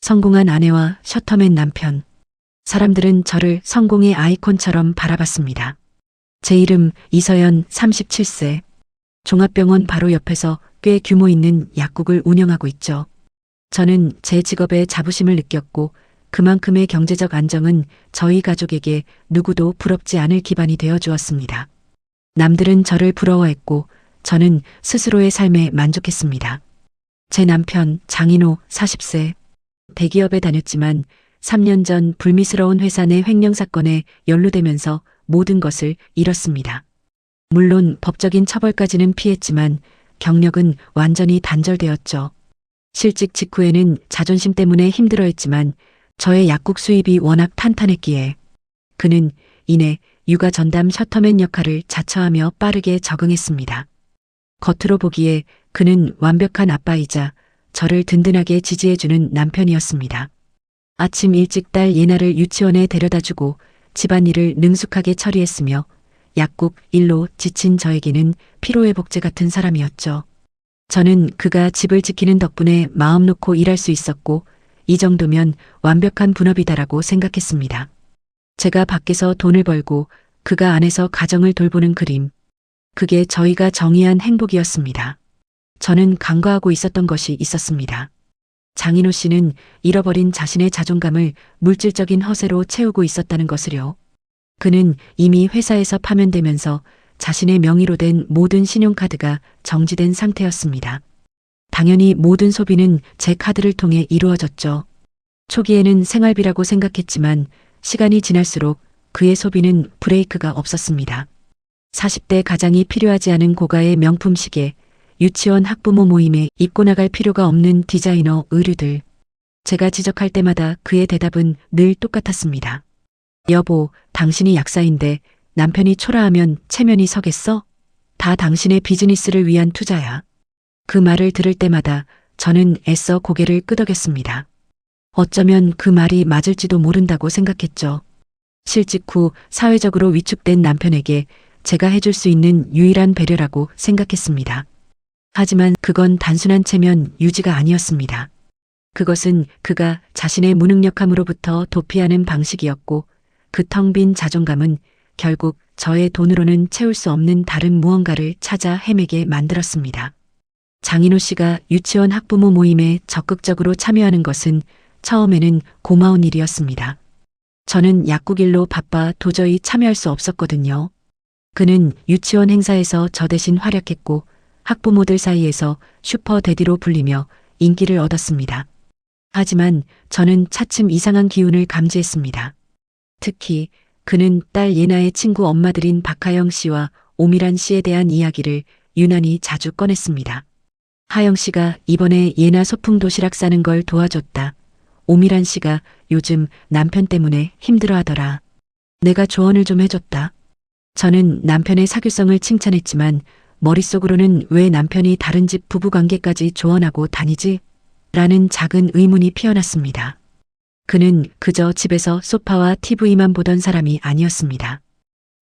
성공한 아내와 셔터맨 남편. 사람들은 저를 성공의 아이콘처럼 바라봤습니다. 제 이름 이서연 37세. 종합병원 바로 옆에서 꽤 규모 있는 약국을 운영하고 있죠. 저는 제 직업에 자부심을 느꼈고 그만큼의 경제적 안정은 저희 가족에게 누구도 부럽지 않을 기반이 되어 주었습니다. 남들은 저를 부러워했고 저는 스스로의 삶에 만족했습니다. 제 남편 장인호 40세. 대기업에 다녔지만 3년 전 불미스러운 회사 내 횡령 사건에 연루되면서 모든 것을 잃었습니다. 물론 법적인 처벌까지는 피했지만 경력은 완전히 단절되었죠. 실직 직후에는 자존심 때문에 힘들어했지만 저의 약국 수입이 워낙 탄탄했기에 그는 이내 육아 전담 셔터맨 역할을 자처하며 빠르게 적응했습니다. 겉으로 보기에 그는 완벽한 아빠이자 저를 든든하게 지지해주는 남편이었습니다. 아침 일찍 딸 예나를 유치원에 데려다주고 집안일을 능숙하게 처리했으며 약국 일로 지친 저에게는 피로회복제 같은 사람이었죠. 저는 그가 집을 지키는 덕분에 마음 놓고 일할 수 있었고 이 정도면 완벽한 분업이다라고 생각했습니다. 제가 밖에서 돈을 벌고 그가 안에서 가정을 돌보는 그림. 그게 저희가 정의한 행복이었습니다. 저는 간과하고 있었던 것이 있었습니다. 장인호 씨는 잃어버린 자신의 자존감을 물질적인 허세로 채우고 있었다는 것을요. 그는 이미 회사에서 파면되면서 자신의 명의로 된 모든 신용카드가 정지된 상태였습니다. 당연히 모든 소비는 제 카드를 통해 이루어졌죠. 초기에는 생활비라고 생각했지만 시간이 지날수록 그의 소비는 브레이크가 없었습니다. 40대 가장이 필요하지 않은 고가의 명품 시계, 유치원 학부모 모임에 입고 나갈 필요가 없는 디자이너 의류들. 제가 지적할 때마다 그의 대답은 늘 똑같았습니다. 여보, 당신이 약사인데 남편이 초라하면 체면이 서겠어? 다 당신의 비즈니스를 위한 투자야. 그 말을 들을 때마다 저는 애써 고개를 끄덕였습니다. 어쩌면 그 말이 맞을지도 모른다고 생각했죠. 실직 후 사회적으로 위축된 남편에게 제가 해줄 수 있는 유일한 배려라고 생각했습니다. 하지만 그건 단순한 체면 유지가 아니었습니다. 그것은 그가 자신의 무능력함으로부터 도피하는 방식이었고 그 텅 빈 자존감은 결국 저의 돈으로는 채울 수 없는 다른 무언가를 찾아 헤매게 만들었습니다. 장인호 씨가 유치원 학부모 모임에 적극적으로 참여하는 것은 처음에는 고마운 일이었습니다. 저는 약국 일로 바빠 도저히 참여할 수 없었거든요. 그는 유치원 행사에서 저 대신 활약했고 학부모들 사이에서 슈퍼데디로 불리며 인기를 얻었습니다. 하지만 저는 차츰 이상한 기운을 감지했습니다. 특히 그는 딸 예나의 친구 엄마들인 박하영 씨와 오미란 씨에 대한 이야기를 유난히 자주 꺼냈습니다. 하영 씨가 이번에 예나 소풍 도시락 싸는 걸 도와줬다. 오미란 씨가 요즘 남편 때문에 힘들어하더라. 내가 조언을 좀 해줬다. 저는 남편의 사교성을 칭찬했지만 머릿속으로는 왜 남편이 다른 집 부부관계까지 조언하고 다니지? 라는 작은 의문이 피어났습니다. 그는 그저 집에서 소파와 TV만 보던 사람이 아니었습니다.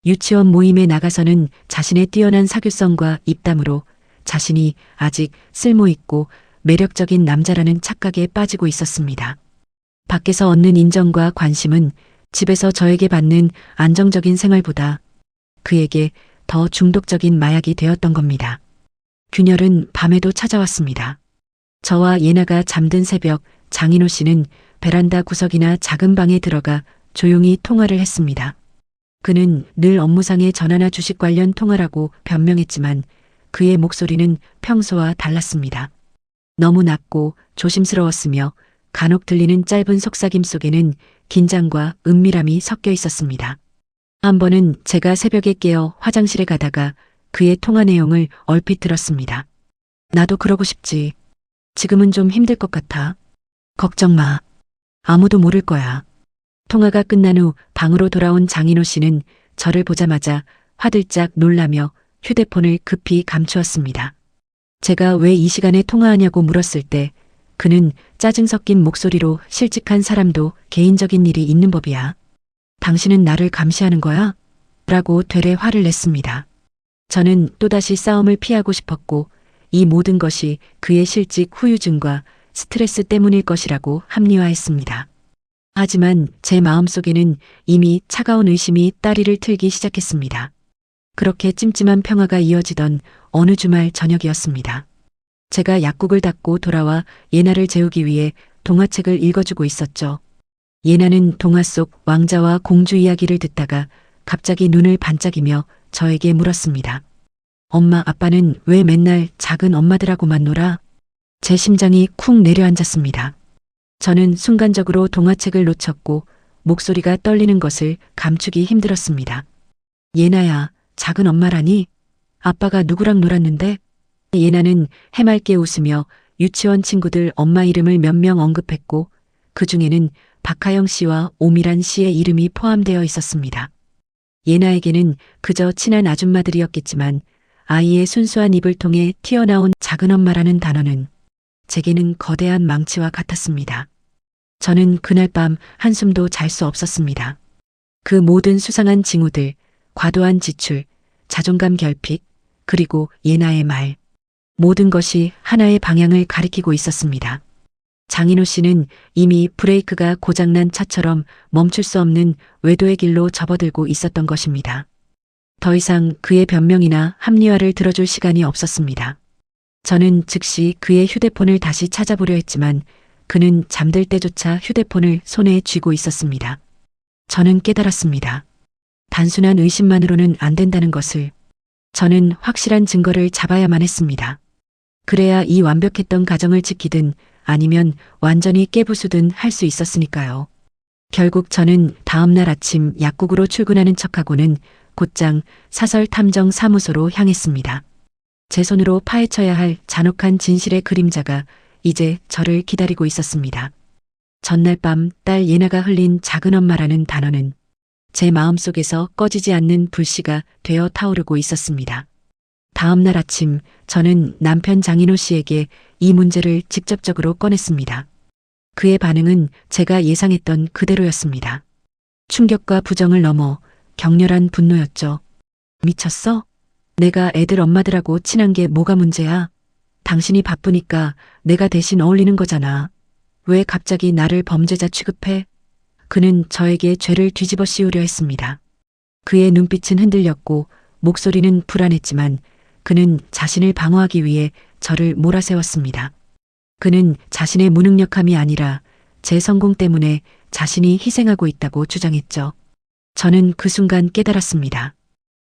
유치원 모임에 나가서는 자신의 뛰어난 사교성과 입담으로 자신이 아직 쓸모있고 매력적인 남자라는 착각에 빠지고 있었습니다. 밖에서 얻는 인정과 관심은 집에서 저에게 받는 안정적인 생활보다 그에게 더 중독적인 마약이 되었던 겁니다. 균열은 밤에도 찾아왔습니다. 저와 예나가 잠든 새벽 장인호 씨는 베란다 구석이나 작은 방에 들어가 조용히 통화를 했습니다. 그는 늘 업무상의 전화나 주식 관련 통화라고 변명했지만 그의 목소리는 평소와 달랐습니다. 너무 낮고 조심스러웠으며 간혹 들리는 짧은 속삭임 속에는 긴장과 은밀함이 섞여 있었습니다. 한 번은 제가 새벽에 깨어 화장실에 가다가 그의 통화 내용을 얼핏 들었습니다. 나도 그러고 싶지. 지금은 좀 힘들 것 같아. 걱정 마. 아무도 모를 거야. 통화가 끝난 후 방으로 돌아온 장인호 씨는 저를 보자마자 화들짝 놀라며 휴대폰을 급히 감추었습니다. 제가 왜 이 시간에 통화하냐고 물었을 때 그는 짜증 섞인 목소리로 실직한 사람도 개인적인 일이 있는 법이야. 당신은 나를 감시하는 거야? 라고 되레 화를 냈습니다. 저는 또다시 싸움을 피하고 싶었고 이 모든 것이 그의 실직 후유증과 스트레스 때문일 것이라고 합리화했습니다. 하지만 제 마음속에는 이미 차가운 의심이 따리를 틀기 시작했습니다. 그렇게 찜찜한 평화가 이어지던 어느 주말 저녁이었습니다. 제가 약국을 닫고 돌아와 예나를 재우기 위해 동화책을 읽어주고 있었죠. 예나는 동화 속 왕자와 공주 이야기를 듣다가 갑자기 눈을 반짝이며 저에게 물었습니다. 엄마, 아빠는 왜 맨날 작은 엄마들하고만 놀아? 제 심장이 쿵 내려앉았습니다. 저는 순간적으로 동화책을 놓쳤고 목소리가 떨리는 것을 감추기 힘들었습니다. 예나야, 작은 엄마라니? 아빠가 누구랑 놀았는데? 예나는 해맑게 웃으며 유치원 친구들 엄마 이름을 몇 명 언급했고 그 중에는 박하영 씨와 오미란 씨의 이름이 포함되어 있었습니다. 예나에게는 그저 친한 아줌마들이었겠지만 아이의 순수한 입을 통해 튀어나온 작은 엄마라는 단어는 제게는 거대한 망치와 같았습니다. 저는 그날 밤 한숨도 잘 수 없었습니다. 그 모든 수상한 징후들, 과도한 지출, 자존감 결핍, 그리고 예나의 말. 모든 것이 하나의 방향을 가리키고 있었습니다. 장인호 씨는 이미 브레이크가 고장난 차처럼 멈출 수 없는 외도의 길로 접어들고 있었던 것입니다. 더 이상 그의 변명이나 합리화를 들어줄 시간이 없었습니다. 저는 즉시 그의 휴대폰을 다시 찾아보려 했지만 그는 잠들 때조차 휴대폰을 손에 쥐고 있었습니다. 저는 깨달았습니다. 단순한 의심만으로는 안 된다는 것을. 저는 확실한 증거를 잡아야만 했습니다. 그래야 이 완벽했던 가정을 지키든 아니면 완전히 깨부수든 할 수 있었으니까요. 결국 저는 다음날 아침 약국으로 출근하는 척하고는 곧장 사설탐정사무소로 향했습니다. 제 손으로 파헤쳐야 할 잔혹한 진실의 그림자가 이제 저를 기다리고 있었습니다. 전날 밤 딸 예나가 흘린 작은 엄마라는 단어는 제 마음속에서 꺼지지 않는 불씨가 되어 타오르고 있었습니다. 다음 날 아침 저는 남편 장인호 씨에게 이 문제를 직접적으로 꺼냈습니다. 그의 반응은 제가 예상했던 그대로였습니다. 충격과 부정을 넘어 격렬한 분노였죠. 미쳤어? 내가 애들 엄마들하고 친한 게 뭐가 문제야? 당신이 바쁘니까 내가 대신 어울리는 거잖아. 왜 갑자기 나를 범죄자 취급해? 그는 저에게 죄를 뒤집어 씌우려 했습니다. 그의 눈빛은 흔들렸고 목소리는 불안했지만 그는 자신을 방어하기 위해 저를 몰아세웠습니다. 그는 자신의 무능력함이 아니라 제 성공 때문에 자신이 희생하고 있다고 주장했죠. 저는 그 순간 깨달았습니다.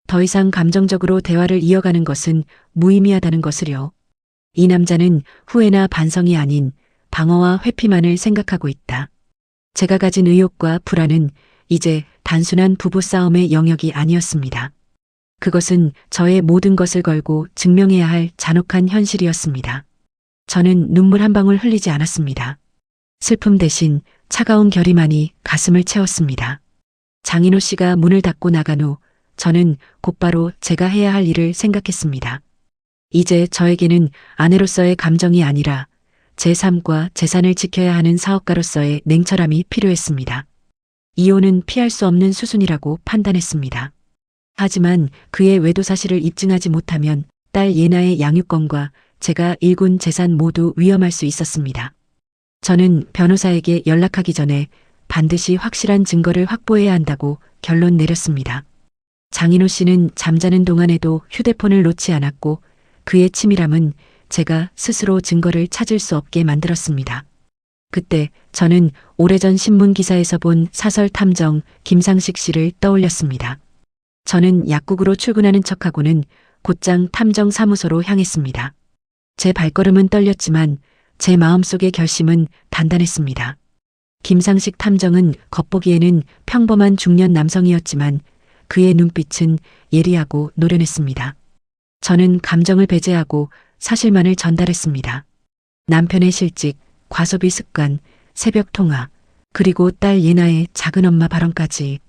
더 이상 감정적으로 대화를 이어가는 것은 무의미하다는 것을요. 이 남자는 후회나 반성이 아닌 방어와 회피만을 생각하고 있다. 제가 가진 의욕과 불안은 이제 단순한 부부싸움의 영역이 아니었습니다. 그것은 저의 모든 것을 걸고 증명해야 할 잔혹한 현실이었습니다. 저는 눈물 한 방울 흘리지 않았습니다. 슬픔 대신 차가운 결의만이 가슴을 채웠습니다. 장인호 씨가 문을 닫고 나간 후 저는 곧바로 제가 해야 할 일을 생각했습니다. 이제 저에게는 아내로서의 감정이 아니라 제 삶과 재산을 지켜야 하는 사업가로서의 냉철함이 필요했습니다. 이혼은 피할 수 없는 수순이라고 판단했습니다. 하지만 그의 외도 사실을 입증하지 못하면 딸 예나의 양육권과 제가 일군 재산 모두 위험할 수 있었습니다. 저는 변호사에게 연락하기 전에 반드시 확실한 증거를 확보해야 한다고 결론 내렸습니다. 장인호 씨는 잠자는 동안에도 휴대폰을 놓지 않았고 그의 치밀함은 제가 스스로 증거를 찾을 수 없게 만들었습니다. 그때 저는 오래전 신문 기사에서 본 사설 탐정 김상식 씨를 떠올렸습니다. 저는 약국으로 출근하는 척하고는 곧장 탐정사무소로 향했습니다. 제 발걸음은 떨렸지만 제 마음속의 결심은 단단했습니다. 김상식 탐정은 겉보기에는 평범한 중년 남성이었지만 그의 눈빛은 예리하고 노련했습니다. 저는 감정을 배제하고 사실만을 전달했습니다. 남편의 실직, 과소비 습관, 새벽 통화, 그리고 딸 예나의 작은 엄마 발언까지.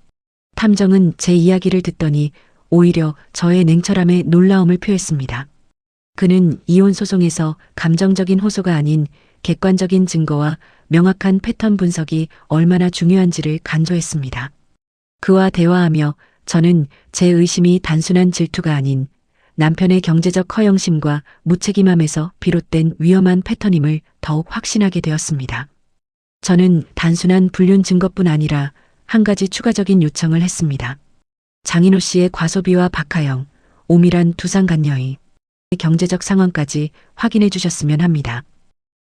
탐정은 제 이야기를 듣더니 오히려 저의 냉철함에 놀라움을 표했습니다. 그는 이혼 소송에서 감정적인 호소가 아닌 객관적인 증거와 명확한 패턴 분석이 얼마나 중요한지를 강조했습니다. 그와 대화하며 저는 제 의심이 단순한 질투가 아닌 남편의 경제적 허영심과 무책임함에서 비롯된 위험한 패턴임을 더욱 확신하게 되었습니다. 저는 단순한 불륜 증거뿐 아니라 한 가지 추가적인 요청을 했습니다. 장인호 씨의 과소비와 박하영, 오밀한 두상간녀의 경제적 상황까지 확인해 주셨으면 합니다.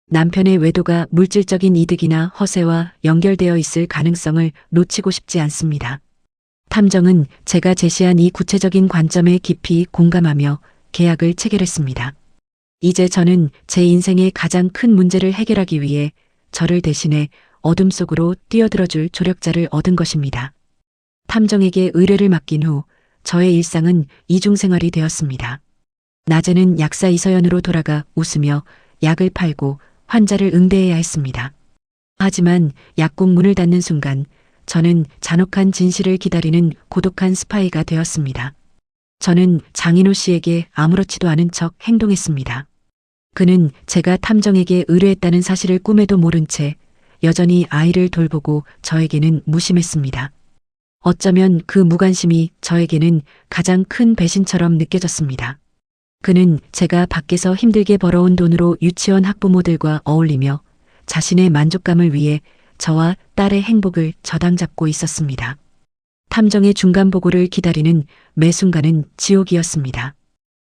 남편의 외도가 물질적인 이득이나 허세와 연결되어 있을 가능성을 놓치고 싶지 않습니다. 탐정은 제가 제시한 이 구체적인 관점에 깊이 공감하며 계약을 체결했습니다. 이제 저는 제 인생의 가장 큰 문제를 해결하기 위해 저를 대신해 어둠 속으로 뛰어들어줄 조력자를 얻은 것입니다. 탐정에게 의뢰를 맡긴 후 저의 일상은 이중생활이 되었습니다. 낮에는 약사 이서연으로 돌아가 웃으며 약을 팔고 환자를 응대해야 했습니다. 하지만 약국 문을 닫는 순간 저는 잔혹한 진실을 기다리는 고독한 스파이가 되었습니다. 저는 장인호 씨에게 아무렇지도 않은 척 행동했습니다. 그는 제가 탐정에게 의뢰했다는 사실을 꿈에도 모른 채 여전히 아이를 돌보고 저에게는 무심했습니다. 어쩌면 그 무관심이 저에게는 가장 큰 배신처럼 느껴졌습니다. 그는 제가 밖에서 힘들게 벌어온 돈으로 유치원 학부모들과 어울리며 자신의 만족감을 위해 저와 딸의 행복을 저당 잡고 있었습니다. 탐정의 중간 보고를 기다리는 매 순간은 지옥이었습니다.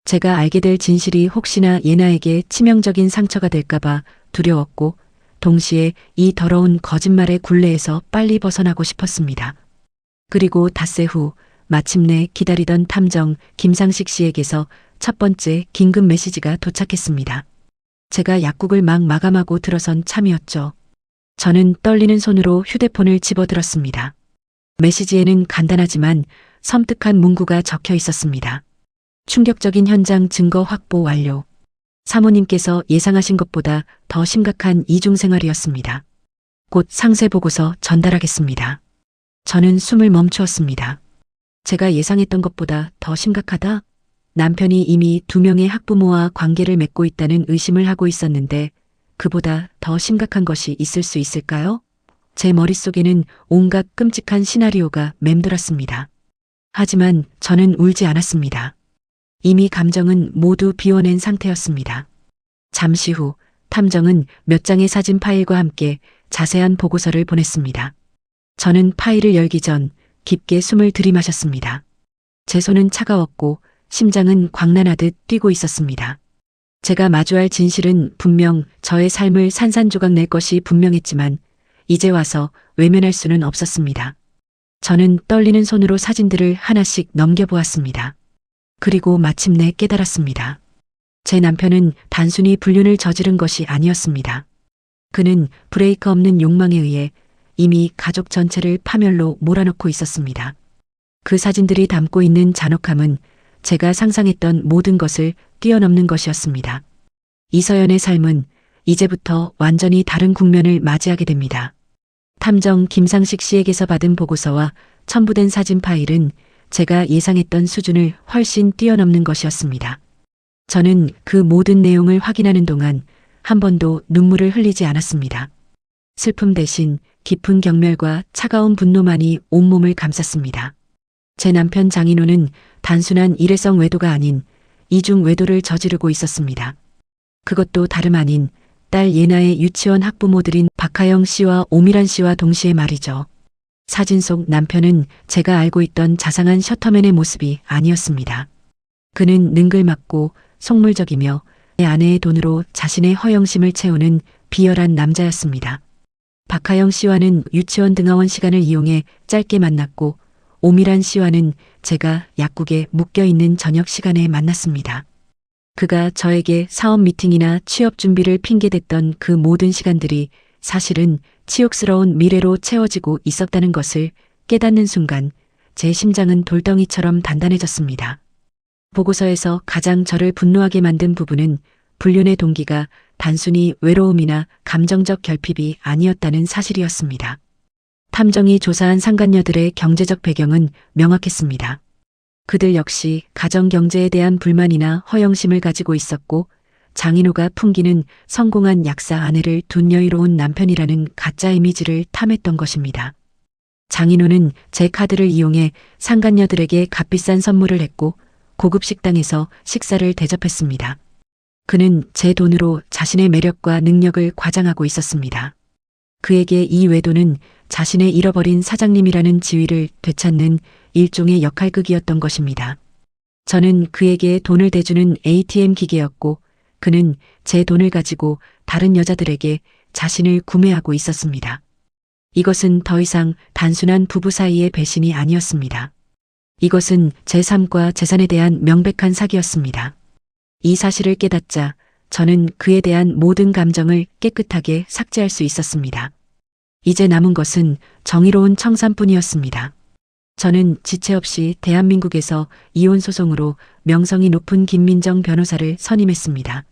제가 알게 될 진실이 혹시나 예나에게 치명적인 상처가 될까봐 두려웠고 동시에 이 더러운 거짓말의 굴레에서 빨리 벗어나고 싶었습니다. 그리고 닷새 후 마침내 기다리던 탐정 김상식 씨에게서 첫 번째 긴급 메시지가 도착했습니다. 제가 약국을 막 마감하고 들어선 참이었죠. 저는 떨리는 손으로 휴대폰을 집어들었습니다. 메시지에는 간단하지만 섬뜩한 문구가 적혀 있었습니다. 충격적인 현장 증거 확보 완료. 사모님께서 예상하신 것보다 더 심각한 이중생활이었습니다. 곧 상세 보고서 전달하겠습니다. 저는 숨을 멈추었습니다. 제가 예상했던 것보다 더 심각하다? 남편이 이미 2명의 학부모와 관계를 맺고 있다는 의심을 하고 있었는데 그보다 더 심각한 것이 있을 수 있을까요? 제 머릿속에는 온갖 끔찍한 시나리오가 맴돌았습니다. 하지만 저는 울지 않았습니다. 이미 감정은 모두 비워낸 상태였습니다. 잠시 후 탐정은 몇 장의 사진 파일과 함께 자세한 보고서를 보냈습니다. 저는 파일을 열기 전 깊게 숨을 들이마셨습니다. 제 손은 차가웠고 심장은 광난하듯 뛰고 있었습니다. 제가 마주할 진실은 분명 저의 삶을 산산조각 낼 것이 분명했지만 이제 와서 외면할 수는 없었습니다. 저는 떨리는 손으로 사진들을 하나씩 넘겨보았습니다. 그리고 마침내 깨달았습니다. 제 남편은 단순히 불륜을 저지른 것이 아니었습니다. 그는 브레이크 없는 욕망에 의해 이미 가족 전체를 파멸로 몰아넣고 있었습니다. 그 사진들이 담고 있는 잔혹함은 제가 상상했던 모든 것을 뛰어넘는 것이었습니다. 이서연의 삶은 이제부터 완전히 다른 국면을 맞이하게 됩니다. 탐정 김상식 씨에게서 받은 보고서와 첨부된 사진 파일은 제가 예상했던 수준을 훨씬 뛰어넘는 것이었습니다. 저는 그 모든 내용을 확인하는 동안 한 번도 눈물을 흘리지 않았습니다. 슬픔 대신 깊은 경멸과 차가운 분노만이 온몸을 감쌌습니다. 제 남편 장인호는 단순한 일회성 외도가 아닌 이중 외도를 저지르고 있었습니다. 그것도 다름 아닌 딸 예나의 유치원 학부모들인 박하영 씨와 오미란 씨와 동시에 말이죠. 사진 속 남편은 제가 알고 있던 자상한 셔터맨의 모습이 아니었습니다. 그는 능글맞고 속물적이며 내 아내의 돈으로 자신의 허영심을 채우는 비열한 남자였습니다. 박하영 씨와는 유치원 등하원 시간을 이용해 짧게 만났고 오미란 씨와는 제가 약국에 묶여있는 저녁 시간에 만났습니다. 그가 저에게 사업 미팅이나 취업 준비를 핑계댔던 그 모든 시간들이 사실은 치욕스러운 미래로 채워지고 있었다는 것을 깨닫는 순간 제 심장은 돌덩이처럼 단단해졌습니다. 보고서에서 가장 저를 분노하게 만든 부분은 불륜의 동기가 단순히 외로움이나 감정적 결핍이 아니었다는 사실이었습니다. 탐정이 조사한 상간녀들의 경제적 배경은 명확했습니다. 그들 역시 가정 경제에 대한 불만이나 허영심을 가지고 있었고 장인호가 풍기는 성공한 약사 아내를 둔 여유로운 남편이라는 가짜 이미지를 탐했던 것입니다. 장인호는 제 카드를 이용해 상간녀들에게 값비싼 선물을 했고 고급 식당에서 식사를 대접했습니다. 그는 제 돈으로 자신의 매력과 능력을 과장하고 있었습니다. 그에게 이 외도는 자신의 잃어버린 사장님이라는 지위를 되찾는 일종의 역할극이었던 것입니다. 저는 그에게 돈을 대주는 ATM 기계였고 그는 제 돈을 가지고 다른 여자들에게 자신을 구매하고 있었습니다. 이것은 더 이상 단순한 부부 사이의 배신이 아니었습니다. 이것은 제 삶과 재산에 대한 명백한 사기였습니다. 이 사실을 깨닫자 저는 그에 대한 모든 감정을 깨끗하게 삭제할 수 있었습니다. 이제 남은 것은 정의로운 청산뿐이었습니다. 저는 지체 없이 대한민국에서 이혼 소송으로 명성이 높은 김민정 변호사를 선임했습니다.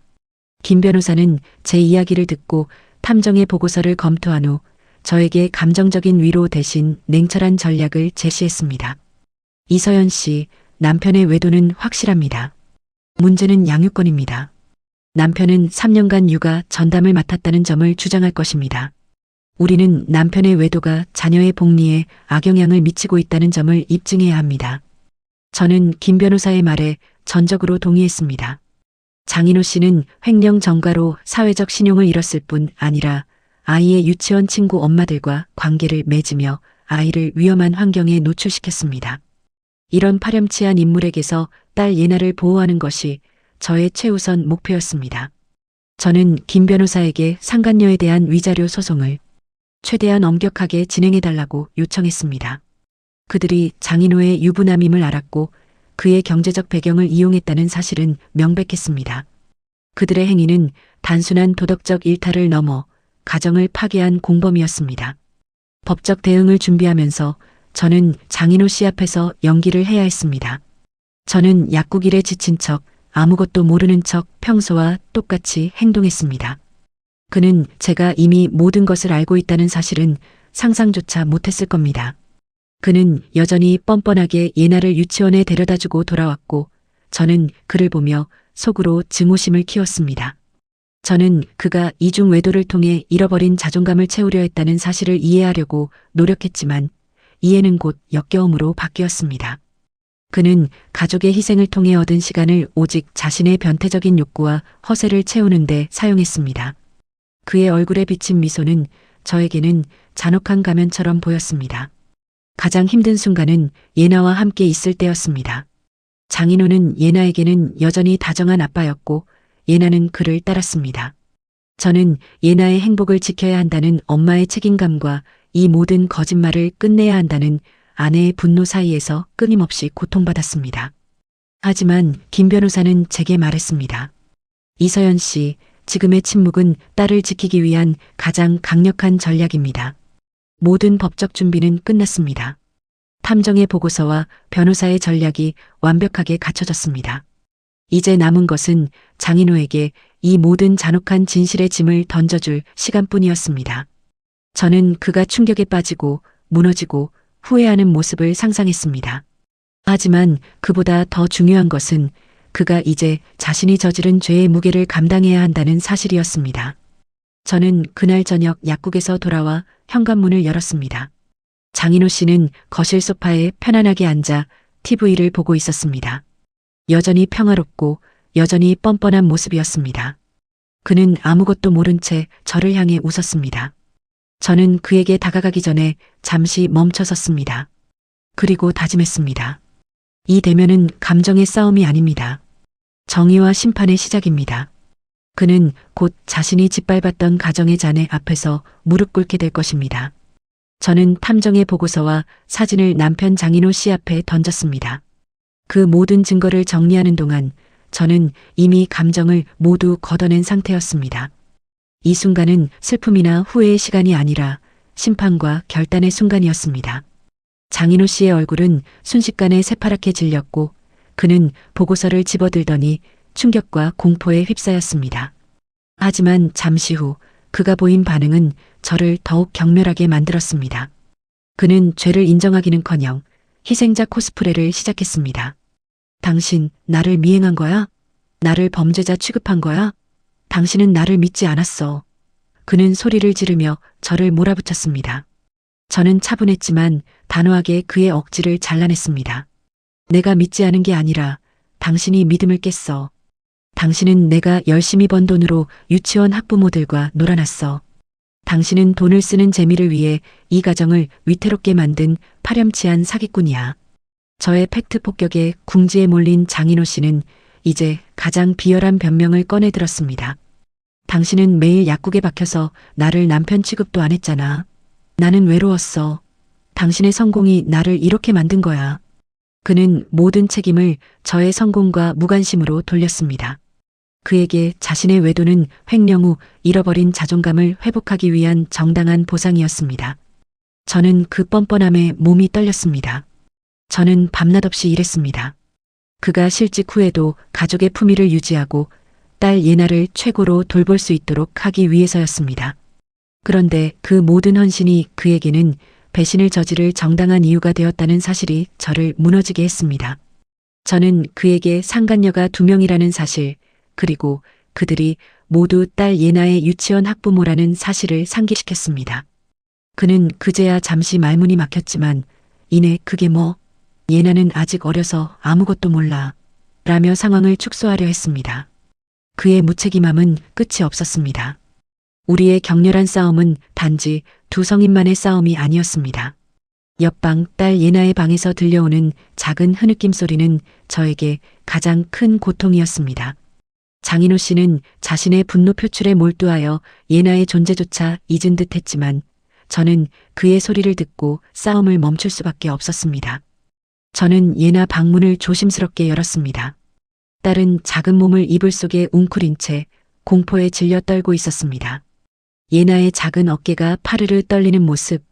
김 변호사는 제 이야기를 듣고 탐정의 보고서를 검토한 후 저에게 감정적인 위로 대신 냉철한 전략을 제시했습니다. 이서연 씨, 남편의 외도는 확실합니다. 문제는 양육권입니다. 남편은 3년간 육아 전담을 맡았다는 점을 주장할 것입니다. 우리는 남편의 외도가 자녀의 복리에 악영향을 미치고 있다는 점을 입증해야 합니다. 저는 김 변호사의 말에 전적으로 동의했습니다. 장인호 씨는 횡령 전과로 사회적 신용을 잃었을 뿐 아니라 아이의 유치원 친구 엄마들과 관계를 맺으며 아이를 위험한 환경에 노출시켰습니다. 이런 파렴치한 인물에게서 딸 예나를 보호하는 것이 저의 최우선 목표였습니다. 저는 김 변호사에게 상간녀에 대한 위자료 소송을 최대한 엄격하게 진행해달라고 요청했습니다. 그들이 장인호의 유부남임을 알았고 그의 경제적 배경을 이용했다는 사실은 명백했습니다. 그들의 행위는 단순한 도덕적 일탈을 넘어 가정을 파괴한 공범이었습니다. 법적 대응을 준비하면서 저는 장인호 씨 앞에서 연기를 해야 했습니다. 저는 약국일에 지친 척, 아무것도 모르는 척 평소와 똑같이 행동했습니다. 그는 제가 이미 모든 것을 알고 있다는 사실은 상상조차 못했을 겁니다. 그는 여전히 뻔뻔하게 예나를 유치원에 데려다주고 돌아왔고 저는 그를 보며 속으로 증오심을 키웠습니다. 저는 그가 이중 외도를 통해 잃어버린 자존감을 채우려 했다는 사실을 이해하려고 노력했지만 이해는 곧 역겨움으로 바뀌었습니다. 그는 가족의 희생을 통해 얻은 시간을 오직 자신의 변태적인 욕구와 허세를 채우는 데 사용했습니다. 그의 얼굴에 비친 미소는 저에게는 잔혹한 가면처럼 보였습니다. 가장 힘든 순간은 예나와 함께 있을 때였습니다. 장인호는 예나에게는 여전히 다정한 아빠였고 예나는 그를 따랐습니다. 저는 예나의 행복을 지켜야 한다는 엄마의 책임감과 이 모든 거짓말을 끝내야 한다는 아내의 분노 사이에서 끊임없이 고통받았습니다. 하지만 김 변호사는 제게 말했습니다. 이서연 씨, 지금의 침묵은 딸을 지키기 위한 가장 강력한 전략입니다. 모든 법적 준비는 끝났습니다. 탐정의 보고서와 변호사의 전략이 완벽하게 갖춰졌습니다. 이제 남은 것은 장인호에게 이 모든 잔혹한 진실의 짐을 던져줄 시간뿐이었습니다. 저는 그가 충격에 빠지고 무너지고 후회하는 모습을 상상했습니다. 하지만 그보다 더 중요한 것은 그가 이제 자신이 저지른 죄의 무게를 감당해야 한다는 사실이었습니다. 저는 그날 저녁 약국에서 돌아와 현관문을 열었습니다. 장인호 씨는 거실 소파에 편안하게 앉아 TV를 보고 있었습니다. 여전히 평화롭고 여전히 뻔뻔한 모습이었습니다. 그는 아무것도 모른 채 저를 향해 웃었습니다. 저는 그에게 다가가기 전에 잠시 멈춰섰습니다. 그리고 다짐했습니다. 이 대면은 감정의 싸움이 아닙니다. 정의와 심판의 시작입니다. 그는 곧 자신이 짓밟았던 가정의 잔해 앞에서 무릎 꿇게 될 것입니다. 저는 탐정의 보고서와 사진을 남편 장인호 씨 앞에 던졌습니다. 그 모든 증거를 정리하는 동안 저는 이미 감정을 모두 걷어낸 상태였습니다. 이 순간은 슬픔이나 후회의 시간이 아니라 심판과 결단의 순간이었습니다. 장인호 씨의 얼굴은 순식간에 새파랗게 질렸고 그는 보고서를 집어들더니 충격과 공포에 휩싸였습니다. 하지만 잠시 후 그가 보인 반응은 저를 더욱 경멸하게 만들었습니다. 그는 죄를 인정하기는커녕 희생자 코스프레를 시작했습니다. 당신 나를 미행한 거야? 나를 범죄자 취급한 거야? 당신은 나를 믿지 않았어. 그는 소리를 지르며 저를 몰아붙였습니다. 저는 차분했지만 단호하게 그의 억지를 잘라냈습니다. 내가 믿지 않은 게 아니라 당신이 믿음을 깼어. 당신은 내가 열심히 번 돈으로 유치원 학부모들과 놀아났어. 당신은 돈을 쓰는 재미를 위해 이 가정을 위태롭게 만든 파렴치한 사기꾼이야. 저의 팩트 폭격에 궁지에 몰린 장인호 씨는 이제 가장 비열한 변명을 꺼내들었습니다. 당신은 매일 약국에 박혀서 나를 남편 취급도 안 했잖아. 나는 외로웠어. 당신의 성공이 나를 이렇게 만든 거야. 그는 모든 책임을 저의 성공과 무관심으로 돌렸습니다. 그에게 자신의 외도는 횡령 후 잃어버린 자존감을 회복하기 위한 정당한 보상이었습니다. 저는 그 뻔뻔함에 몸이 떨렸습니다. 저는 밤낮 없이 일했습니다. 그가 실직 후에도 가족의 품위를 유지하고 딸 예나를 최고로 돌볼 수 있도록 하기 위해서였습니다. 그런데 그 모든 헌신이 그에게는 배신을 저지를 정당한 이유가 되었다는 사실이 저를 무너지게 했습니다. 저는 그에게 상간녀가 2명이라는 사실, 그리고 그들이 모두 딸 예나의 유치원 학부모라는 사실을 상기시켰습니다. 그는 그제야 잠시 말문이 막혔지만 이내 그게 뭐? 예나는 아직 어려서 아무것도 몰라. 라며 상황을 축소하려 했습니다. 그의 무책임함은 끝이 없었습니다. 우리의 격렬한 싸움은 단지 두 성인만의 싸움이 아니었습니다. 옆방 딸 예나의 방에서 들려오는 작은 흐느낌 소리는 저에게 가장 큰 고통이었습니다. 장인호 씨는 자신의 분노 표출에 몰두하여 예나의 존재조차 잊은 듯 했지만 저는 그의 소리를 듣고 싸움을 멈출 수밖에 없었습니다. 저는 예나 방문을 조심스럽게 열었습니다. 딸은 작은 몸을 이불 속에 웅크린 채 공포에 질려 떨고 있었습니다. 예나의 작은 어깨가 파르르 떨리는 모습,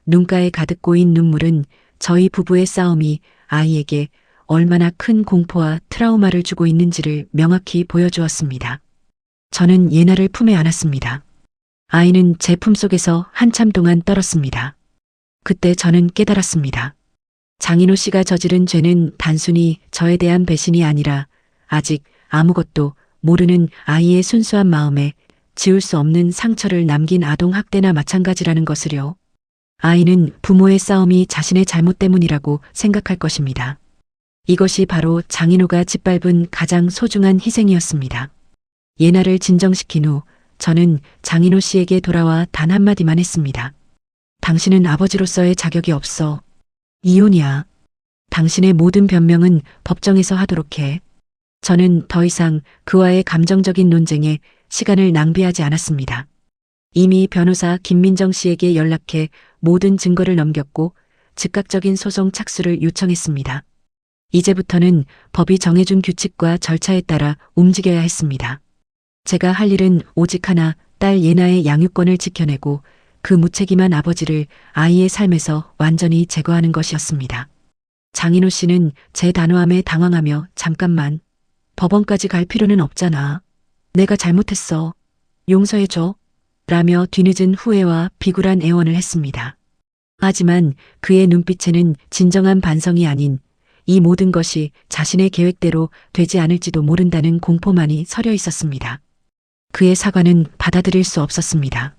눈가에 가득 고인 눈물은 저희 부부의 싸움이 아이에게 얼마나 큰 공포와 트라우마를 주고 있는지를 명확히 보여주었습니다. 저는 예나를 품에 안았습니다. 아이는 제 품속에서 한참 동안 떨었습니다. 그때 저는 깨달았습니다. 장인호 씨가 저지른 죄는 단순히 저에 대한 배신이 아니라 아직 아무것도 모르는 아이의 순수한 마음에 지울 수 없는 상처를 남긴 아동학대나 마찬가지라는 것을요. 아이는 부모의 싸움이 자신의 잘못 때문이라고 생각할 것입니다. 이것이 바로 장인호가 짓밟은 가장 소중한 희생이었습니다. 예나를 진정시킨 후 저는 장인호 씨에게 돌아와 단 한마디만 했습니다. 당신은 아버지로서의 자격이 없어. 이혼이야. 당신의 모든 변명은 법정에서 하도록 해. 저는 더 이상 그와의 감정적인 논쟁에 시간을 낭비하지 않았습니다. 이미 변호사 김민정 씨에게 연락해 모든 증거를 넘겼고 즉각적인 소송 착수를 요청했습니다. 이제부터는 법이 정해준 규칙과 절차에 따라 움직여야 했습니다. 제가 할 일은 오직 하나, 딸 예나의 양육권을 지켜내고 그 무책임한 아버지를 아이의 삶에서 완전히 제거하는 것이었습니다. 장인호 씨는 제 단호함에 당황하며 잠깐만, 법원까지 갈 필요는 없잖아. 내가 잘못했어. 용서해줘. 라며 뒤늦은 후회와 비굴한 애원을 했습니다. 하지만 그의 눈빛에는 진정한 반성이 아닌 이 모든 것이 자신의 계획대로 되지 않을지도 모른다는 공포만이 서려 있었습니다. 그의 사과는 받아들일 수 없었습니다.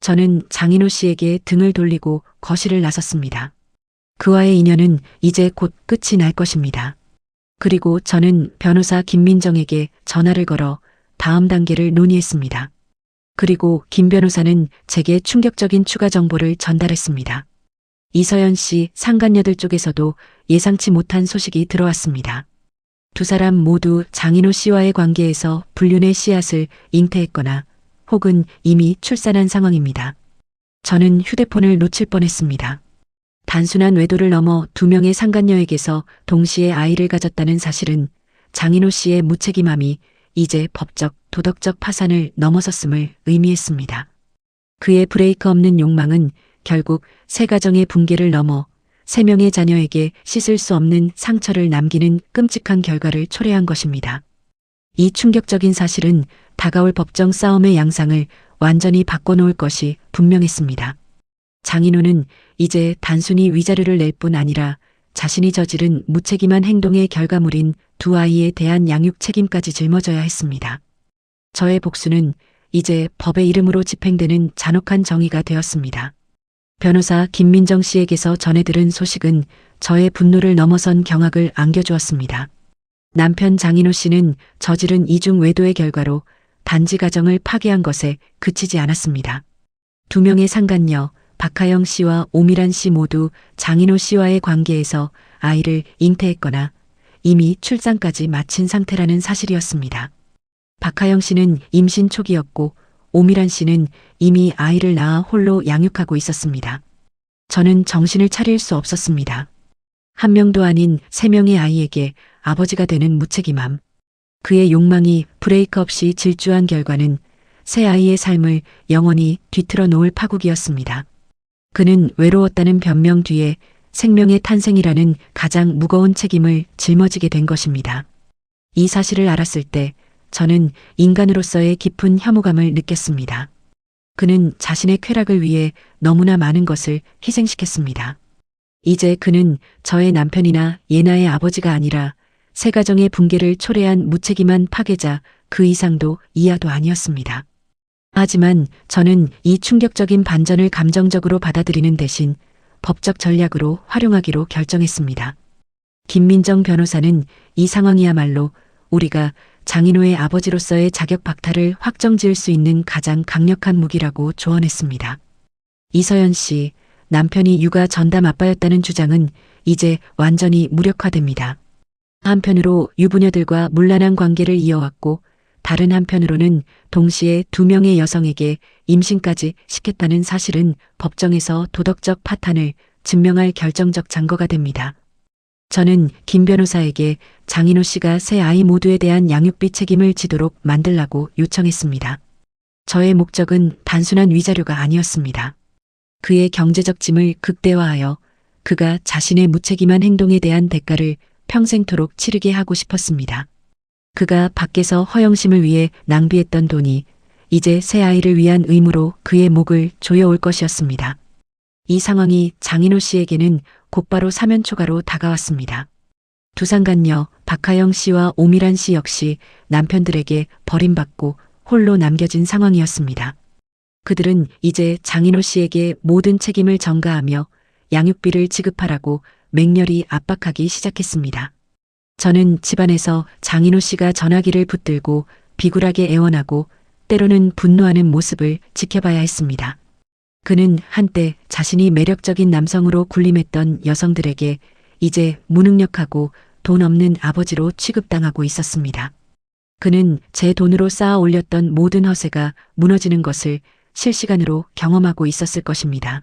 저는 장인호 씨에게 등을 돌리고 거실을 나섰습니다. 그와의 인연은 이제 곧 끝이 날 것입니다. 그리고 저는 변호사 김민정에게 전화를 걸어 다음 단계를 논의했습니다. 그리고 김 변호사는 제게 충격적인 추가 정보를 전달했습니다. 이서연 씨 상간녀들 쪽에서도 예상치 못한 소식이 들어왔습니다. 두 사람 모두 장인호 씨와의 관계에서 불륜의 씨앗을 잉태했거나 혹은 이미 출산한 상황입니다. 저는 휴대폰을 놓칠 뻔했습니다. 단순한 외도를 넘어 2명의 상간녀에게서 동시에 아이를 가졌다는 사실은 장인호 씨의 무책임함이 이제 법적, 도덕적 파산을 넘어섰음을 의미했습니다. 그의 브레이크 없는 욕망은 결국 세 가정의 붕괴를 넘어 3명의 자녀에게 씻을 수 없는 상처를 남기는 끔찍한 결과를 초래한 것입니다. 이 충격적인 사실은 다가올 법정 싸움의 양상을 완전히 바꿔놓을 것이 분명했습니다. 장인호는 이제 단순히 위자료를 낼 뿐 아니라 자신이 저지른 무책임한 행동의 결과물인 두 아이에 대한 양육 책임까지 짊어져야 했습니다. 저의 복수는 이제 법의 이름으로 집행되는 잔혹한 정의가 되었습니다. 변호사 김민정 씨에게서 전해 들은 소식은 저의 분노를 넘어선 경악을 안겨주었습니다. 남편 장인호 씨는 저지른 이중 외도의 결과로 단지 가정을 파괴한 것에 그치지 않았습니다. 두 명의 상간녀 박하영 씨와 오미란 씨 모두 장인호 씨와의 관계에서 아이를 잉태했거나 이미 출산까지 마친 상태라는 사실이었습니다. 박하영 씨는 임신 초기였고 오미란 씨는 이미 아이를 낳아 홀로 양육하고 있었습니다. 저는 정신을 차릴 수 없었습니다. 한 명도 아닌 세 명의 아이에게 아버지가 되는 무책임함. 그의 욕망이 브레이크 없이 질주한 결과는 새 아이의 삶을 영원히 뒤틀어 놓을 파국이었습니다. 그는 외로웠다는 변명 뒤에 생명의 탄생이라는 가장 무거운 책임을 짊어지게 된 것입니다. 이 사실을 알았을 때 저는 인간으로서의 깊은 혐오감을 느꼈습니다. 그는 자신의 쾌락을 위해 너무나 많은 것을 희생시켰습니다. 이제 그는 저의 남편이나 예나의 아버지가 아니라 세 가정의 붕괴를 초래한 무책임한 파괴자, 그 이상도 이하도 아니었습니다. 하지만 저는 이 충격적인 반전을 감정적으로 받아들이는 대신 법적 전략으로 활용하기로 결정했습니다. 김민정 변호사는 이 상황이야말로 우리가 장인호의 아버지로서의 자격 박탈을 확정지을 수 있는 가장 강력한 무기라고 조언했습니다. 이서연 씨, 남편이 육아 전담 아빠였다는 주장은 이제 완전히 무력화됩니다. 한편으로 유부녀들과 문란한 관계를 이어왔고 다른 한편으로는 동시에 두 명의 여성에게 임신까지 시켰다는 사실은 법정에서 도덕적 파탄을 증명할 결정적 증거가 됩니다. 저는 김 변호사에게 장인호 씨가 세 아이 모두에 대한 양육비 책임을 지도록 만들라고 요청했습니다. 저의 목적은 단순한 위자료가 아니었습니다. 그의 경제적 짐을 극대화하여 그가 자신의 무책임한 행동에 대한 대가를 평생토록 치르게 하고 싶었습니다. 그가 밖에서 허영심을 위해 낭비했던 돈이 이제 새 아이를 위한 의무로 그의 목을 조여올 것이었습니다. 이 상황이 장인호 씨에게는 곧바로 사면초가로 다가왔습니다. 두 상간녀 박하영 씨와 오미란 씨 역시 남편들에게 버림받고 홀로 남겨진 상황이었습니다. 그들은 이제 장인호 씨에게 모든 책임을 전가하며 양육비를 지급하라고 맹렬히 압박하기 시작했습니다. 저는 집안에서 장인호 씨가 전화기를 붙들고 비굴하게 애원하고 때로는 분노하는 모습을 지켜봐야 했습니다. 그는 한때 자신이 매력적인 남성으로 군림했던 여성들에게 이제 무능력하고 돈 없는 아버지로 취급당하고 있었습니다. 그는 제 돈으로 쌓아 올렸던 모든 허세가 무너지는 것을 실시간으로 경험하고 있었을 것입니다.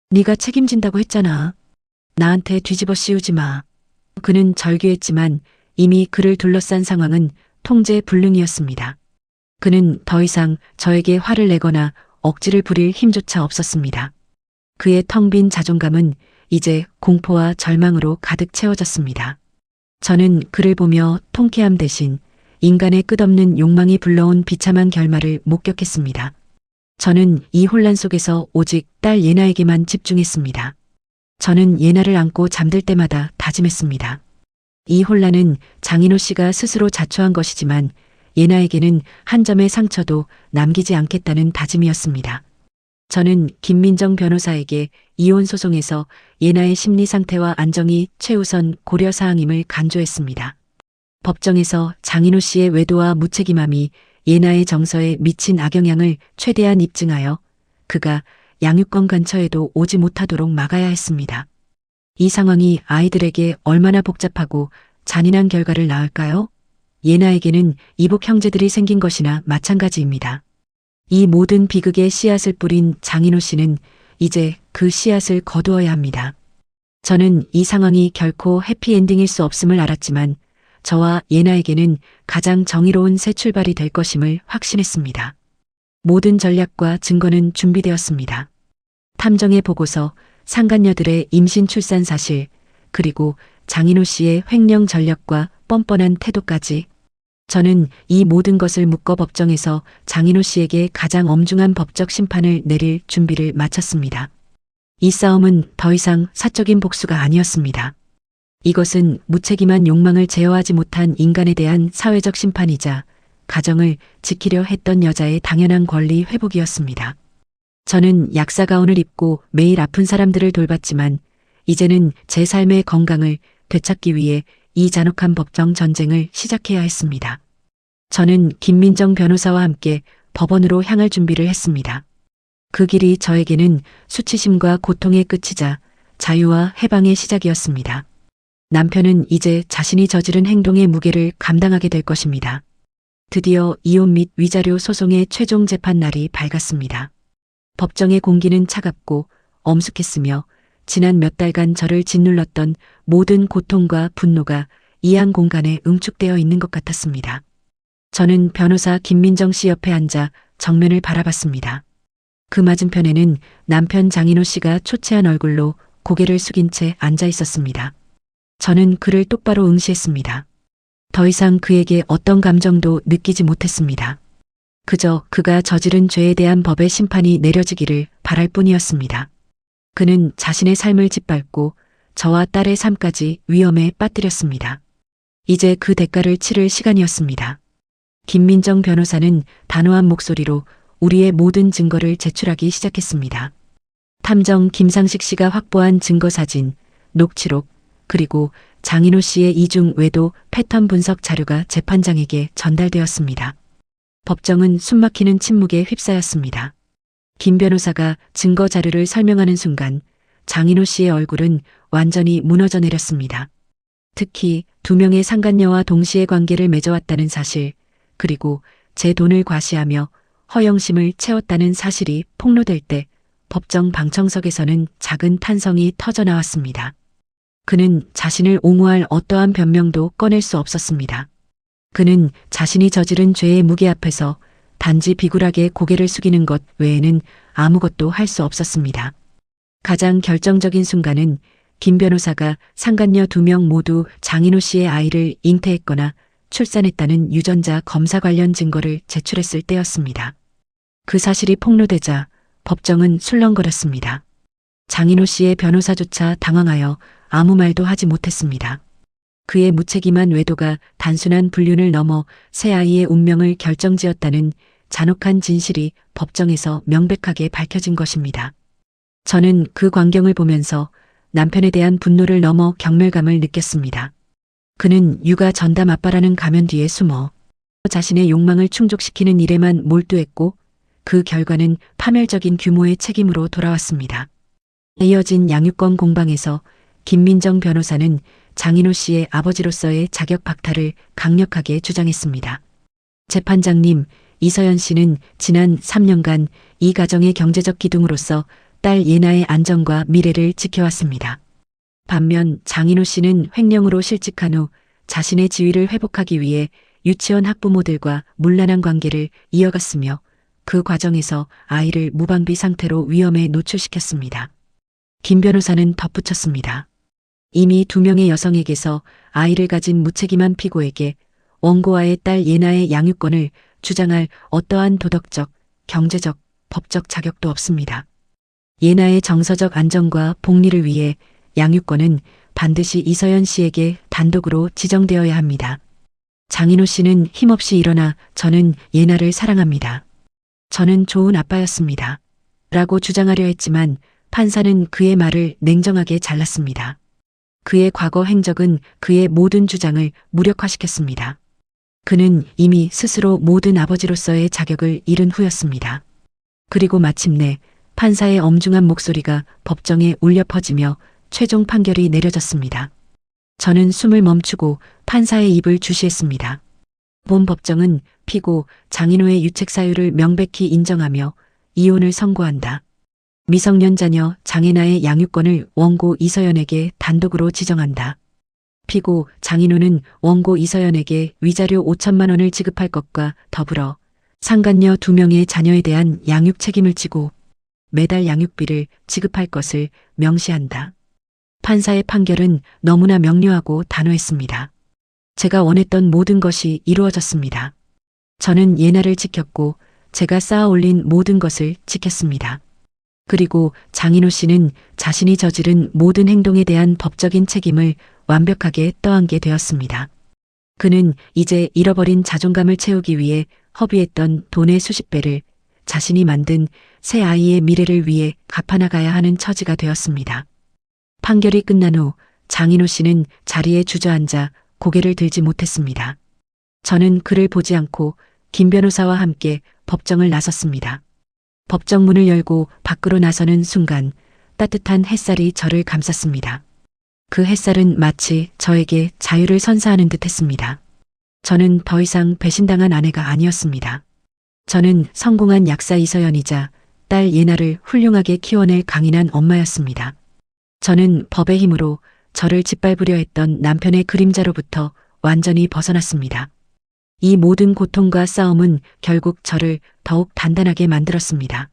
네가 책임진다고 했잖아. 나한테 뒤집어 씌우지 마. 그는 절규했지만 이미 그를 둘러싼 상황은 통제 불능이었습니다. 그는 더 이상 저에게 화를 내거나 억지를 부릴 힘조차 없었습니다. 그의 텅 빈 자존감은 이제 공포와 절망으로 가득 채워졌습니다. 저는 그를 보며 통쾌함 대신 인간의 끝없는 욕망이 불러온 비참한 결말을 목격했습니다. 저는 이 혼란 속에서 오직 딸 예나에게만 집중했습니다. 저는 예나를 안고 잠들 때마다 다짐했습니다. 이 혼란은 장인호 씨가 스스로 자초한 것이지만 예나에게는 한 점의 상처도 남기지 않겠다는 다짐이었습니다. 저는 김민정 변호사에게 이혼 소송에서 예나의 심리 상태와 안정이 최우선 고려 사항임을 간조했습니다. 법정에서 장인호 씨의 외도와 무책임함이 예나의 정서에 미친 악영향을 최대한 입증하여 그가 양육권 근처에도 오지 못하도록 막아야 했습니다. 이 상황이 아이들에게 얼마나 복잡하고 잔인한 결과를 낳을까요? 예나에게는 이복 형제들이 생긴 것이나 마찬가지입니다. 이 모든 비극의 씨앗을 뿌린 장인호 씨는 이제 그 씨앗을 거두어야 합니다. 저는 이 상황이 결코 해피엔딩일 수 없음을 알았지만 저와 예나에게는 가장 정의로운 새 출발이 될 것임을 확신했습니다. 모든 전략과 증거는 준비되었습니다. 탐정의 보고서, 상간녀들의 임신 출산 사실, 그리고 장인호 씨의 횡령 전략과 뻔뻔한 태도까지. 저는 이 모든 것을 묶어 법정에서 장인호 씨에게 가장 엄중한 법적 심판을 내릴 준비를 마쳤습니다. 이 싸움은 더 이상 사적인 복수가 아니었습니다. 이것은 무책임한 욕망을 제어하지 못한 인간에 대한 사회적 심판이자 가정을 지키려 했던 여자의 당연한 권리 회복이었습니다. 저는 약사 가운을 입고 매일 아픈 사람들을 돌봤지만 이제는 제 삶의 건강을 되찾기 위해 이 잔혹한 법정 전쟁을 시작해야 했습니다. 저는 김민정 변호사와 함께 법원으로 향할 준비를 했습니다. 그 길이 저에게는 수치심과 고통의 끝이자 자유와 해방의 시작이었습니다. 남편은 이제 자신이 저지른 행동의 무게를 감당하게 될 것입니다. 드디어 이혼 및 위자료 소송의 최종 재판 날이 밝았습니다. 법정의 공기는 차갑고 엄숙했으며 지난 몇 달간 저를 짓눌렀던 모든 고통과 분노가 이 한 공간에 응축되어 있는 것 같았습니다. 저는 변호사 김민정 씨 옆에 앉아 정면을 바라봤습니다. 그 맞은편에는 남편 장인호 씨가 초췌한 얼굴로 고개를 숙인 채 앉아 있었습니다. 저는 그를 똑바로 응시했습니다. 더 이상 그에게 어떤 감정도 느끼지 못했습니다. 그저 그가 저지른 죄에 대한 법의 심판이 내려지기를 바랄 뿐이었습니다. 그는 자신의 삶을 짓밟고 저와 딸의 삶까지 위험에 빠뜨렸습니다. 이제 그 대가를 치를 시간이었습니다. 김민정 변호사는 단호한 목소리로 우리의 모든 증거를 제출하기 시작했습니다. 탐정 김상식 씨가 확보한 증거 사진, 녹취록, 그리고 장인호 씨의 이중 외도 패턴 분석 자료가 재판장에게 전달되었습니다. 법정은 숨막히는 침묵에 휩싸였습니다. 김 변호사가 증거 자료를 설명하는 순간 장인호 씨의 얼굴은 완전히 무너져 내렸습니다. 특히 2명의 상간녀와 동시에 관계를 맺어왔다는 사실, 그리고 제 돈을 과시하며 허영심을 채웠다는 사실이 폭로될 때 법정 방청석에서는 작은 탄성이 터져나왔습니다. 그는 자신을 옹호할 어떠한 변명도 꺼낼 수 없었습니다. 그는 자신이 저지른 죄의 무게 앞에서 단지 비굴하게 고개를 숙이는 것 외에는 아무것도 할 수 없었습니다. 가장 결정적인 순간은 김 변호사가 상간녀 2명 모두 장인호 씨의 아이를 잉태했거나 출산했다는 유전자 검사 관련 증거를 제출했을 때였습니다. 그 사실이 폭로되자 법정은 술렁거렸습니다. 장인호 씨의 변호사조차 당황하여 아무 말도 하지 못했습니다. 그의 무책임한 외도가 단순한 불륜을 넘어 새 아이의 운명을 결정지었다는 잔혹한 진실이 법정에서 명백하게 밝혀진 것입니다. 저는 그 광경을 보면서 남편에 대한 분노를 넘어 경멸감을 느꼈습니다. 그는 육아 전담 아빠라는 가면 뒤에 숨어 자신의 욕망을 충족시키는 일에만 몰두했고 그 결과는 파멸적인 규모의 책임으로 돌아왔습니다. 이어진 양육권 공방에서 김민정 변호사는 장인호 씨의 아버지로서의 자격 박탈을 강력하게 주장했습니다. 재판장님, 이서연 씨는 지난 3년간 이 가정의 경제적 기둥으로서 딸 예나의 안전과 미래를 지켜왔습니다. 반면 장인호 씨는 횡령으로 실직한 후 자신의 지위를 회복하기 위해 유치원 학부모들과 문란한 관계를 이어갔으며 그 과정에서 아이를 무방비 상태로 위험에 노출시켰습니다. 김 변호사는 덧붙였습니다. 이미 2명의 여성에게서 아이를 가진 무책임한 피고에게 원고와의 딸 예나의 양육권을 주장할 어떠한 도덕적, 경제적, 법적 자격도 없습니다. 예나의 정서적 안정과 복리를 위해 양육권은 반드시 이서연 씨에게 단독으로 지정되어야 합니다. 장인호 씨는 힘없이 일어나 저는 예나를 사랑합니다. 저는 좋은 아빠였습니다. 라고 주장하려 했지만 판사는 그의 말을 냉정하게 잘랐습니다. 그의 과거 행적은 그의 모든 주장을 무력화시켰습니다. 그는 이미 스스로 모든 아버지로서의 자격을 잃은 후였습니다. 그리고 마침내 판사의 엄중한 목소리가 법정에 울려 퍼지며 최종 판결이 내려졌습니다. 저는 숨을 멈추고 판사의 입을 주시했습니다. 본 법정은 피고 장인호의 유책 사유를 명백히 인정하며 이혼을 선고한다. 미성년 자녀 장예나의 양육권을 원고 이서연에게 단독으로 지정한다. 피고 장인호는 원고 이서연에게 위자료 5천만 원을 지급할 것과 더불어 상간녀 2명의 자녀에 대한 양육 책임을 지고 매달 양육비를 지급할 것을 명시한다. 판사의 판결은 너무나 명료하고 단호했습니다. 제가 원했던 모든 것이 이루어졌습니다. 저는 예나를 지켰고 제가 쌓아 올린 모든 것을 지켰습니다. 그리고 장인호 씨는 자신이 저지른 모든 행동에 대한 법적인 책임을 완벽하게 떠안게 되었습니다. 그는 이제 잃어버린 자존감을 채우기 위해 허비했던 돈의 수십 배를 자신이 만든 새 아이의 미래를 위해 갚아나가야 하는 처지가 되었습니다. 판결이 끝난 후 장인호 씨는 자리에 주저앉아 고개를 들지 못했습니다. 저는 그를 보지 않고 김 변호사와 함께 법정을 나섰습니다. 법정 문을 열고 밖으로 나서는 순간 따뜻한 햇살이 저를 감쌌습니다. 그 햇살은 마치 저에게 자유를 선사하는 듯 했습니다. 저는 더 이상 배신당한 아내가 아니었습니다. 저는 성공한 약사 이서연이자 딸 예나를 훌륭하게 키워낼 강인한 엄마였습니다. 저는 법의 힘으로 저를 짓밟으려 했던 남편의 그림자로부터 완전히 벗어났습니다. 이 모든 고통과 싸움은 결국 저를 더욱 단단하게 만들었습니다.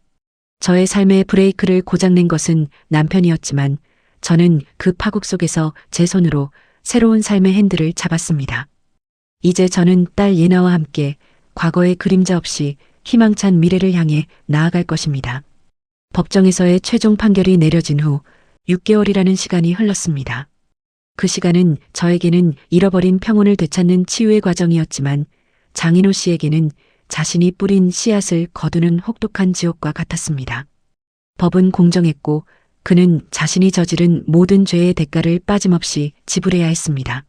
저의 삶의 브레이크를 고장낸 것은 남편이었지만 저는 그 파국 속에서 제 손으로 새로운 삶의 핸들을 잡았습니다. 이제 저는 딸 예나와 함께 과거의 그림자 없이 희망찬 미래를 향해 나아갈 것입니다. 법정에서의 최종 판결이 내려진 후 6개월이라는 시간이 흘렀습니다. 그 시간은 저에게는 잃어버린 평온을 되찾는 치유의 과정이었지만 장인호 씨에게는 자신이 뿌린 씨앗을 거두는 혹독한 지옥과 같았습니다. 법은 공정했고 그는 자신이 저지른 모든 죄의 대가를 빠짐없이 지불해야 했습니다.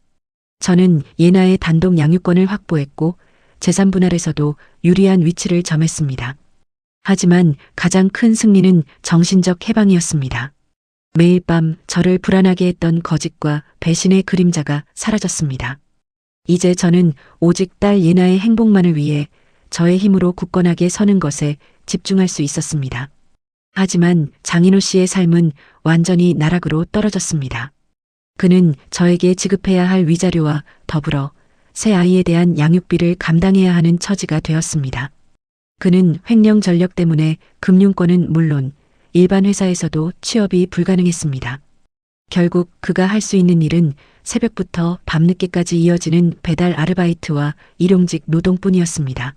저는 예나의 단독 양육권을 확보했고 재산 분할에서도 유리한 위치를 점했습니다. 하지만 가장 큰 승리는 정신적 해방이었습니다. 매일 밤 저를 불안하게 했던 거짓과 배신의 그림자가 사라졌습니다. 이제 저는 오직 딸 예나의 행복만을 위해 저의 힘으로 굳건하게 서는 것에 집중할 수 있었습니다. 하지만 장인호 씨의 삶은 완전히 나락으로 떨어졌습니다. 그는 저에게 지급해야 할 위자료와 더불어 새 아이에 대한 양육비를 감당해야 하는 처지가 되었습니다. 그는 횡령 전력 때문에 금융권은 물론 일반 회사에서도 취업이 불가능했습니다. 결국 그가 할 수 있는 일은 새벽부터 밤늦게까지 이어지는 배달 아르바이트와 일용직 노동뿐이었습니다.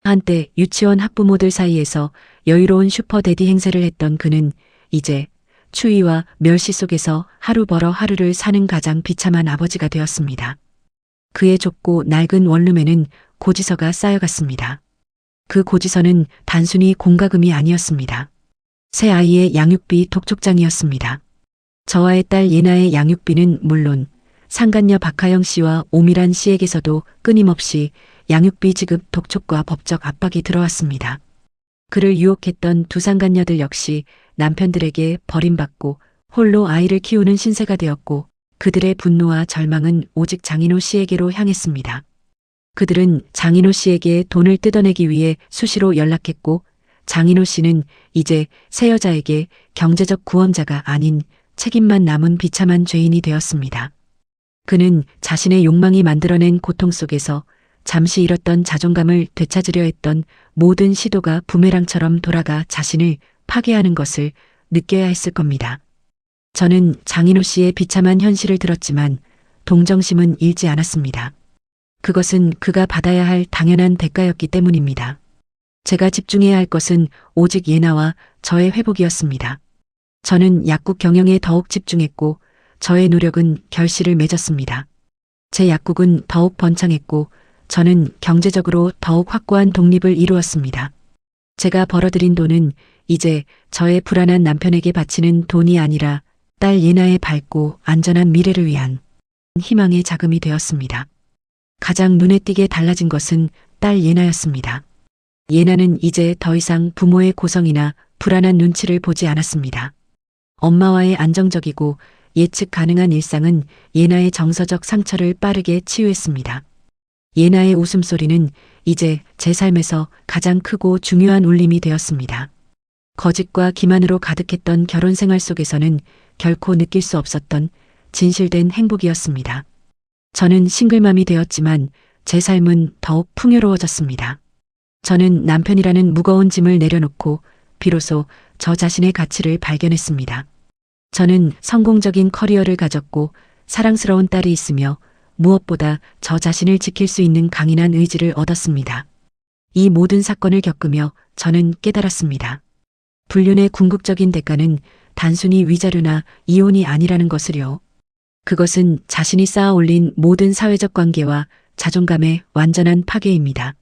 한때 유치원 학부모들 사이에서 여유로운 슈퍼데디 행세를 했던 그는 이제 추위와 멸시 속에서 하루 벌어 하루를 사는 가장 비참한 아버지가 되었습니다. 그의 좁고 낡은 원룸에는 고지서가 쌓여갔습니다. 그 고지서는 단순히 공과금이 아니었습니다. 새 아이의 양육비 독촉장이었습니다. 저와의 딸 예나의 양육비는 물론 상간녀 박하영 씨와 오미란 씨에게서도 끊임없이 양육비 지급 독촉과 법적 압박이 들어왔습니다. 그를 유혹했던 두 상간녀들 역시 남편들에게 버림받고 홀로 아이를 키우는 신세가 되었고 그들의 분노와 절망은 오직 장인호 씨에게로 향했습니다. 그들은 장인호 씨에게 돈을 뜯어내기 위해 수시로 연락했고 장인호 씨는 이제 새 여자에게 경제적 구원자가 아닌 책임만 남은 비참한 죄인이 되었습니다. 그는 자신의 욕망이 만들어낸 고통 속에서 잠시 잃었던 자존감을 되찾으려 했던 모든 시도가 부메랑처럼 돌아가 자신을 파괴하는 것을 느껴야 했을 겁니다. 저는 장인호 씨의 비참한 현실을 들었지만 동정심은 잃지 않았습니다. 그것은 그가 받아야 할 당연한 대가였기 때문입니다. 제가 집중해야 할 것은 오직 예나와 저의 회복이었습니다. 저는 약국 경영에 더욱 집중했고 저의 노력은 결실을 맺었습니다. 제 약국은 더욱 번창했고 저는 경제적으로 더욱 확고한 독립을 이루었습니다. 제가 벌어들인 돈은 이제 저의 불안한 남편에게 바치는 돈이 아니라 딸 예나의 밝고 안전한 미래를 위한 희망의 자금이 되었습니다. 가장 눈에 띄게 달라진 것은 딸 예나였습니다. 예나는 이제 더 이상 부모의 고성이나 불안한 눈치를 보지 않았습니다. 엄마와의 안정적이고 예측 가능한 일상은 예나의 정서적 상처를 빠르게 치유했습니다. 예나의 웃음소리는 이제 제 삶에서 가장 크고 중요한 울림이 되었습니다. 거짓과 기만으로 가득했던 결혼 생활 속에서는 결코 느낄 수 없었던 진실된 행복이었습니다. 저는 싱글맘이 되었지만 제 삶은 더욱 풍요로워졌습니다. 저는 남편이라는 무거운 짐을 내려놓고 비로소 저 자신의 가치를 발견했습니다. 저는 성공적인 커리어를 가졌고 사랑스러운 딸이 있으며 무엇보다 저 자신을 지킬 수 있는 강인한 의지를 얻었습니다. 이 모든 사건을 겪으며 저는 깨달았습니다. 불륜의 궁극적인 대가는 단순히 위자료나 이혼이 아니라는 것을요. 그것은 자신이 쌓아 올린 모든 사회적 관계와 자존감의 완전한 파괴입니다.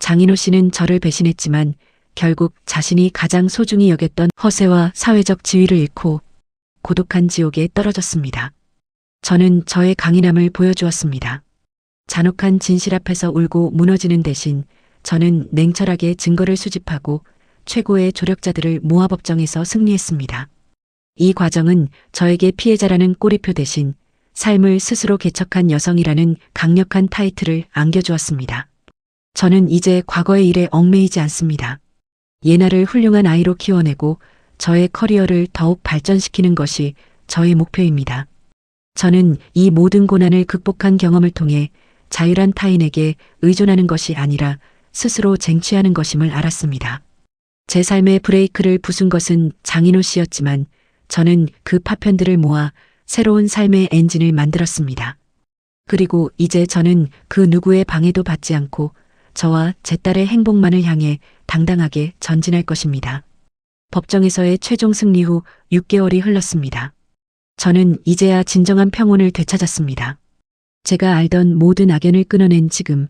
장인호 씨는 저를 배신했지만 결국 자신이 가장 소중히 여겼던 허세와 사회적 지위를 잃고 고독한 지옥에 떨어졌습니다. 저는 저의 강인함을 보여주었습니다. 잔혹한 진실 앞에서 울고 무너지는 대신 저는 냉철하게 증거를 수집하고 최고의 조력자들을 모아 법정에서 승리했습니다. 이 과정은 저에게 피해자라는 꼬리표 대신 삶을 스스로 개척한 여성이라는 강력한 타이틀을 안겨주었습니다. 저는 이제 과거의 일에 얽매이지 않습니다. 예나를 훌륭한 아이로 키워내고 저의 커리어를 더욱 발전시키는 것이 저의 목표입니다. 저는 이 모든 고난을 극복한 경험을 통해 자유란 타인에게 의존하는 것이 아니라 스스로 쟁취하는 것임을 알았습니다. 제 삶의 브레이크를 부순 것은 장인호 씨였지만 저는 그 파편들을 모아 새로운 삶의 엔진을 만들었습니다. 그리고 이제 저는 그 누구의 방해도 받지 않고 저와 제 딸의 행복만을 향해 당당하게 전진할 것입니다. 법정에서의 최종 승리 후 6개월이 흘렀습니다. 저는 이제야 진정한 평온을 되찾았습니다. 제가 알던 모든 악연을 끊어낸 지금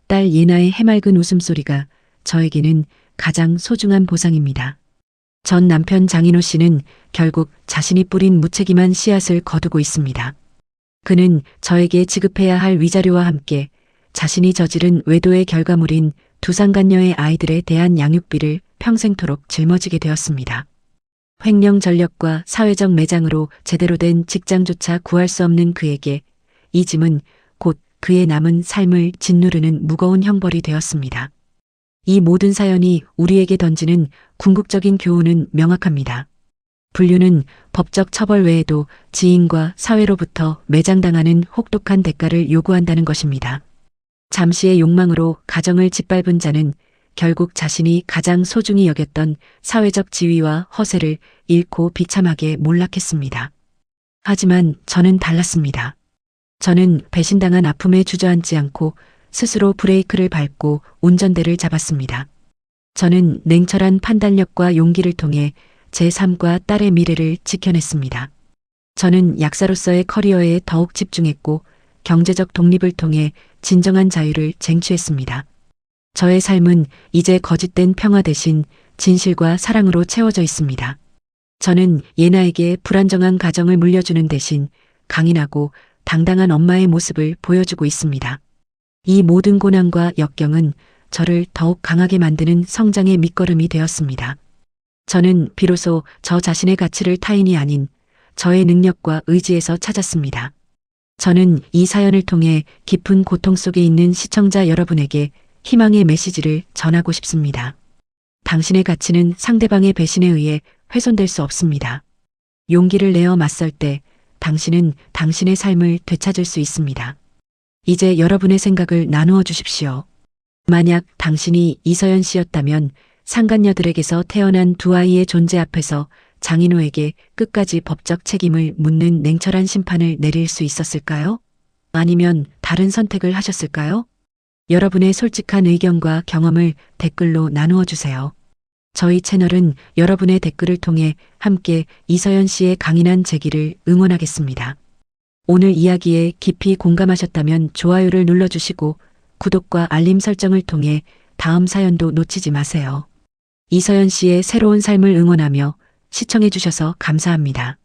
딸 예나의 해맑은 웃음소리가 저에게는 가장 소중한 보상입니다. 전 남편 장인호 씨는 결국 자신이 뿌린 무책임한 씨앗을 거두고 있습니다. 그는 저에게 지급해야 할 위자료와 함께 자신이 저지른 외도의 결과물인 두산간녀의 아이들에 대한 양육비를 평생토록 짊어지게 되었습니다. 횡령 전력과 사회적 매장으로 제대로 된 직장조차 구할 수 없는 그에게 이 짐은 곧 그의 남은 삶을 짓누르는 무거운 형벌이 되었습니다. 이 모든 사연이 우리에게 던지는 궁극적인 교훈은 명확합니다. 불륜은 법적 처벌 외에도 지인과 사회로부터 매장당하는 혹독한 대가를 요구한다는 것입니다. 잠시의 욕망으로 가정을 짓밟은 자는 결국 자신이 가장 소중히 여겼던 사회적 지위와 허세를 잃고 비참하게 몰락했습니다. 하지만 저는 달랐습니다. 저는 배신당한 아픔에 주저앉지 않고 스스로 브레이크를 밟고 운전대를 잡았습니다. 저는 냉철한 판단력과 용기를 통해 제 삶과 딸의 미래를 지켜냈습니다. 저는 약사로서의 커리어에 더욱 집중했고 경제적 독립을 통해 진정한 자유를 쟁취했습니다. 저의 삶은 이제 거짓된 평화 대신 진실과 사랑으로 채워져 있습니다. 저는 예나에게 불안정한 가정을 물려주는 대신 강인하고 당당한 엄마의 모습을 보여주고 있습니다. 이 모든 고난과 역경은 저를 더욱 강하게 만드는 성장의 밑거름이 되었습니다. 저는 비로소 저 자신의 가치를 타인이 아닌 저의 능력과 의지에서 찾았습니다. 저는 이 사연을 통해 깊은 고통 속에 있는 시청자 여러분에게 희망의 메시지를 전하고 싶습니다. 당신의 가치는 상대방의 배신에 의해 훼손될 수 없습니다. 용기를 내어 맞설 때 당신은 당신의 삶을 되찾을 수 있습니다. 이제 여러분의 생각을 나누어 주십시오. 만약 당신이 이서연 씨였다면 상간녀들에게서 태어난 두 아이의 존재 앞에서 장인호에게 끝까지 법적 책임을 묻는 냉철한 심판을 내릴 수 있었을까요? 아니면 다른 선택을 하셨을까요? 여러분의 솔직한 의견과 경험을 댓글로 나누어 주세요. 저희 채널은 여러분의 댓글을 통해 함께 이서연 씨의 강인한 재기를 응원하겠습니다. 오늘 이야기에 깊이 공감하셨다면 좋아요를 눌러주시고 구독과 알림 설정을 통해 다음 사연도 놓치지 마세요. 이서연 씨의 새로운 삶을 응원하며 시청해주셔서 감사합니다.